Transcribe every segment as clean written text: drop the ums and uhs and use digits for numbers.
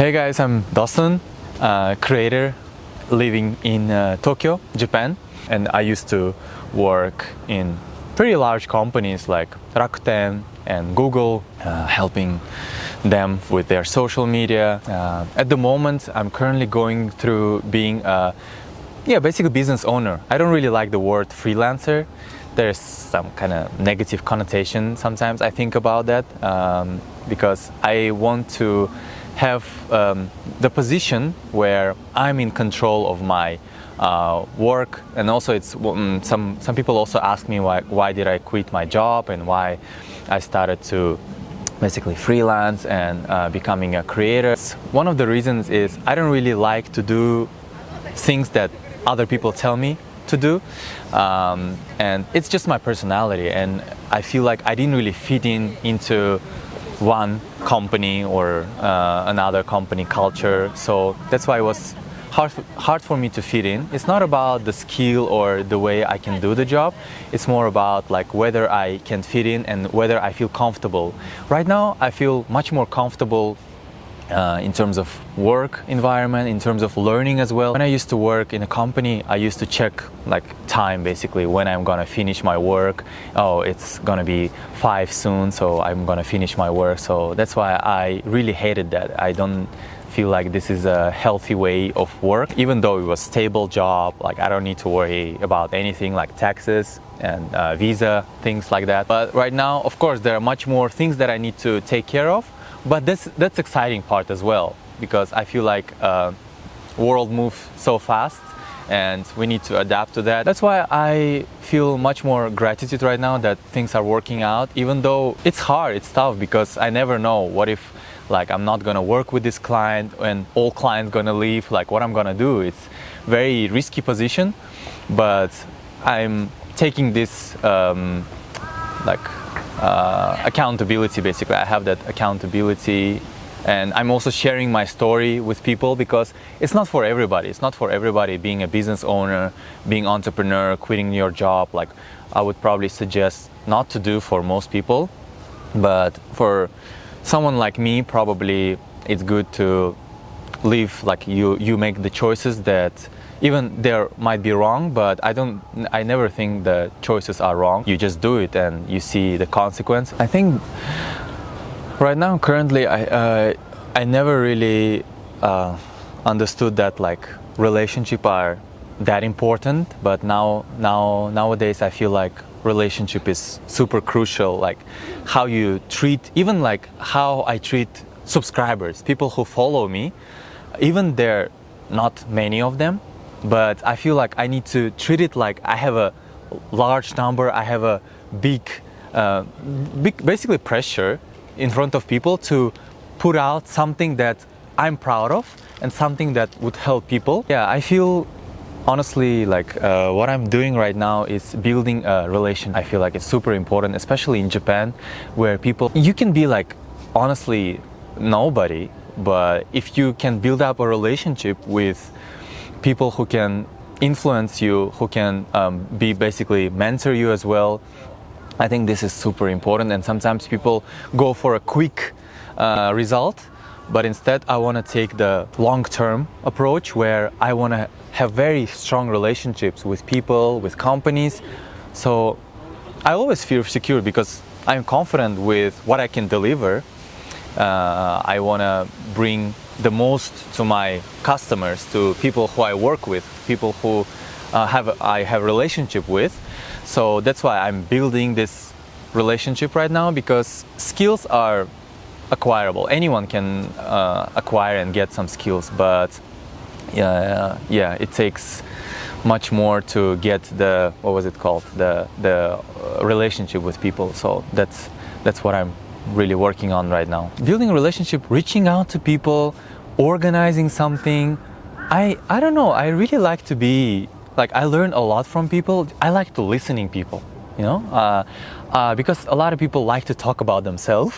Hey guys, I'm Dawson, creator living in Tokyo, Japan, and I used to work in pretty large companies like Rakuten and Google, helping them with their social media. At the moment, I'm currently going through being basically business owner. I don't really like the word freelancer. There's some kind of negative connotation sometimes I think about that, because I want to have the position where I'm in control of my work. And also it's some people also ask me why did I quit my job and why I started to basically freelance and becoming a creator. One of the reasons is I don't really like to do things that other people tell me to do, and it's just my personality, and I feel like I didn't really fit into one company or another company culture, so that's why it was hard for me to fit in. It's not about the skill or the way I can do the job, it's more about like whether I can fit in and whether I feel comfortable. Right now I feel much more comfortable in terms of work environment, in terms of learning as well. When I used to work in a company, I used to check like time, basically when I'm gonna finish my work. Oh, it's gonna be 5 soon, so I'm gonna finish my work. So that's why I really hated that. I don't feel like this is a healthy way of work. Even though it was a stable job, like I don't need to worry about anything like taxes and visa, things like that. But right now, of course, there are much more things that I need to take care of. But that's exciting part as well, because I feel like world moves so fast and we need to adapt to that. That's why I feel much more gratitude right now that things are working out, even though it's hard, it's tough, because I never know what if like I'm not gonna work with this client and all clients gonna leave, like what I'm gonna do. It's very risky position, but I'm taking this accountability. Basically I have that accountability, and I'm also sharing my story with people, because it's not for everybody. It's not for everybody being a business owner, being entrepreneur, quitting your job. Like I would probably suggest not to do for most people, but for someone like me, probably it's good to live like you make the choices that even there might be wrong, but I never think the choices are wrong. You just do it and you see the consequence. I think right now, currently, I never really understood that like relationship are that important, but nowadays I feel like relationship is super crucial. Like how you treat, even like how I treat subscribers, people who follow me, even there not many of them, but I feel like I need to treat it like I have a large number, I have a big basically pressure in front of people to put out something that I'm proud of and something that would help people. Yeah, I feel honestly like what I'm doing right now is building a relation. I feel like it's super important, especially in Japan, where you can be like honestly nobody, but if you can build up a relationship with people who can influence you, who can be basically mentor you as well, I think this is super important. And sometimes people go for a quick result, but instead I want to take the long-term approach, where I want to have very strong relationships with people, with companies. So I always feel secure because I'm confident with what I can deliver. I want to bring the most to my customers, to people who I work with, people who I have a relationship with. So that's why I'm building this relationship right now, because skills are acquirable. Anyone can acquire and get some skills, but it takes much more to get the the relationship with people. So that's what I'm really working on right now. Building a relationship, reaching out to people, organizing something. I don't know, I really like to be like, I learn a lot from people. I like to listening people, you know, because a lot of people like to talk about themselves,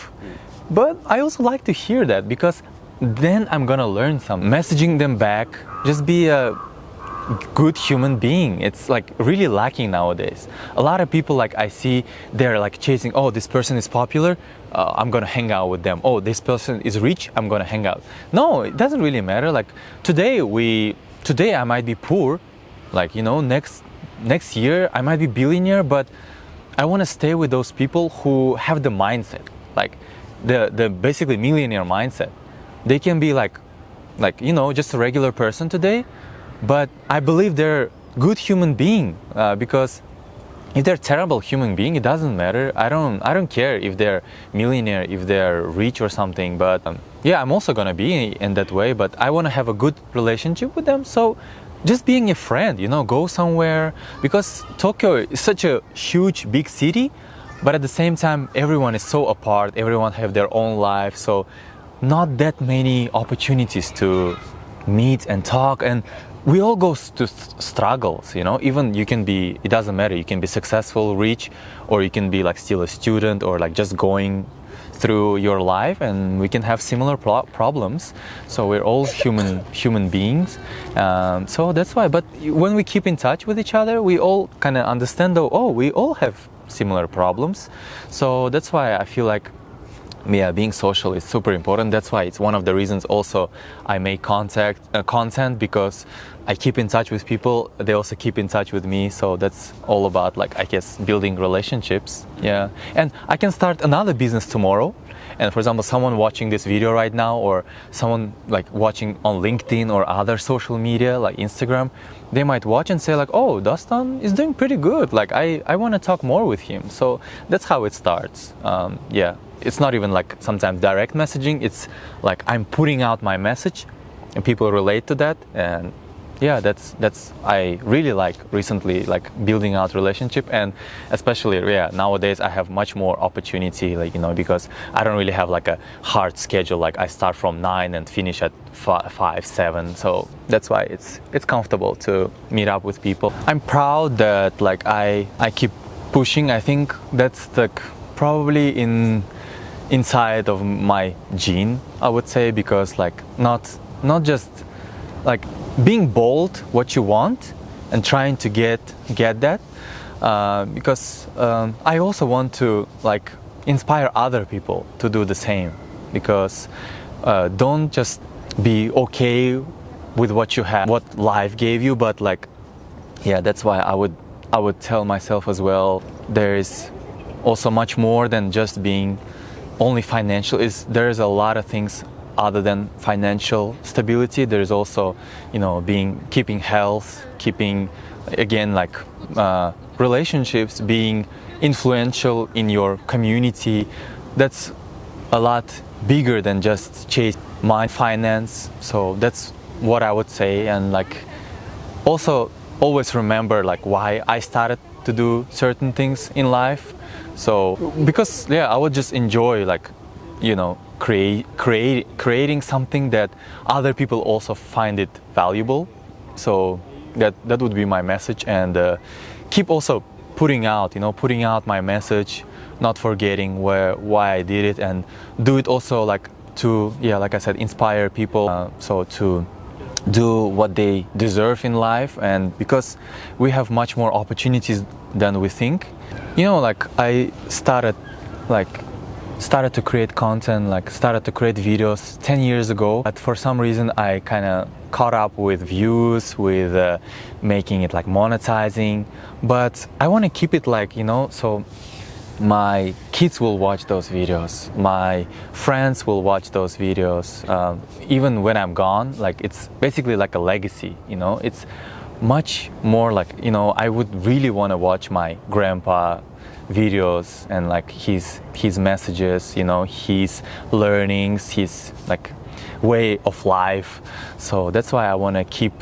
but I also like to hear that, because then I'm gonna learn some. Messaging them back, just be a good human being. It's like really lacking nowadays. A lot of people like I see, they're like chasing, oh, this person is popular, I'm gonna hang out with them. Oh, this person is rich, I'm gonna hang out. No, it doesn't really matter. Like today I might be poor, like, you know, next year I might be billionaire, but I want to stay with those people who have the mindset, like the basically millionaire mindset. They can be like, you know, just a regular person today, but I believe they're good human being, because if they're terrible human being, it doesn't matter. I don't care if they're millionaire, if they're rich or something. But yeah, I'm also gonna be in that way. But I want to have a good relationship with them. So just being a friend, you know, go somewhere, because Tokyo is such a huge, big city. But at the same time, everyone is so apart. Everyone have their own life. So not that many opportunities to meet and talk, and we all go to struggles, you know. Even you can be, it doesn't matter, you can be successful, rich, or you can be like still a student, or like just going through your life, and we can have similar problems. So we're all human beings. So that's why. But when we keep in touch with each other, we all kind of understand though, oh, we all have similar problems. So that's why I feel like, yeah, being social is super important. That's why it's one of the reasons also I make content, because I keep in touch with people. They also keep in touch with me. So that's all about, like, I guess, building relationships. Yeah. And I can start another business tomorrow. And for example, someone watching this video right now, or someone like watching on LinkedIn or other social media like Instagram, they might watch and say like, oh, Dastan is doing pretty good. Like I want to talk more with him. So that's how it starts. Yeah. It's not even like sometimes direct messaging. It's like I'm putting out my message and people relate to that. And yeah, that's I really like recently, like building out relationship. And especially, yeah, nowadays I have much more opportunity, like, you know, because I don't really have like a hard schedule. Like I start from 9 and finish at 5, 7. So that's why it's comfortable to meet up with people. I'm proud that like I keep pushing. I think that's like probably inside of my gene, I would say, because like not just like being bold what you want and trying to get that, because I also want to like inspire other people to do the same, because don't just be okay with what you have, what life gave you, but like, yeah, that's why I would tell myself as well, there is also much more than just being only financial. There's a lot of things other than financial stability. There's also, you know, keeping health, keeping, again, like relationships, being influential in your community. That's a lot bigger than just chase my finance. So that's what I would say. And like also always remember like why I started to do certain things in life. So because, yeah, I would just enjoy, like, you know, creating something that other people also find it valuable. So that would be my message. And keep also putting out my message, not forgetting why I did it, and do it also like to, yeah, like I said, inspire people, so to do what they deserve in life. And because we have much more opportunities than we think, you know, like I started to create content, like started to create videos 10 years ago, but for some reason I kind of caught up with views, with making it like monetizing. But I want to keep it like, you know, so my kids will watch those videos, my friends will watch those videos, even when I'm gone. Like it's basically like a legacy, you know. It's much more like, you know, I would really want to watch my grandpa videos and like his messages, you know, his learnings, his like way of life. So that's why I want to keep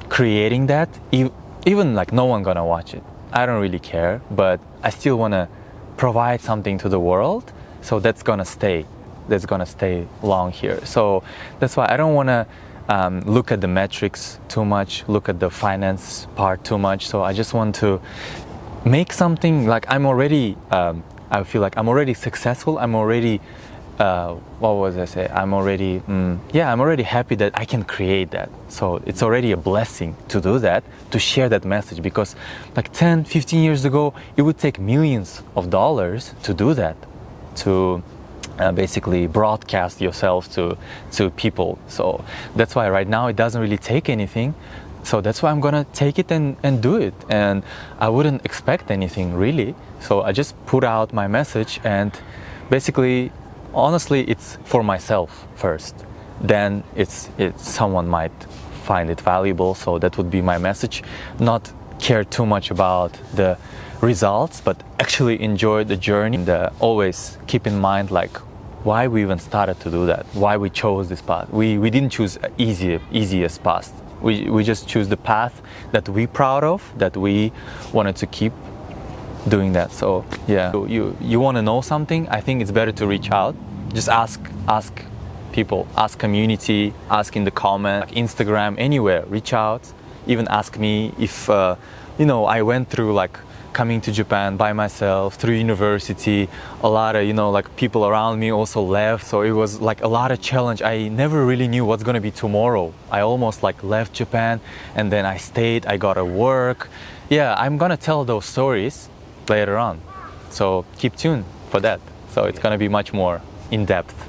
creating that, even like no one gonna watch it. I don't really care, but I still want to provide something to the world. So that's gonna stay long here. So that's why I don't want to look at the metrics too much, look at the finance part too much. So I just want to make something like I feel like I'm already successful. I'm already what was I say? I'm already, I'm already happy that I can create that. So it's already a blessing to do that, to share that message, because like 10, 15 years ago, it would take millions of dollars to do that, to basically broadcast yourself to people. So that's why right now it doesn't really take anything. So that's why I'm gonna take it and do it. And I wouldn't expect anything really. So I just put out my message, and basically, honestly, it's for myself first. Then it's someone might find it valuable. So that would be my message. Not care too much about the results, but actually enjoy the journey. And always keep in mind like why we even started to do that, why we chose this path. We didn't choose easiest path. We just choose the path that we proud of, that we wanted to keep doing that. So yeah, you want to know something, I think it's better to reach out. Just ask people, ask community, ask in the comment, like Instagram, anywhere, reach out. Even ask me if I went through like coming to Japan by myself through university. A lot of like people around me also left, so it was like a lot of challenge. I never really knew what's gonna be tomorrow. I almost like left Japan, and then I stayed, I got to work. Yeah, I'm gonna tell those stories later on, so keep tuned for that. So it's gonna be much more in depth.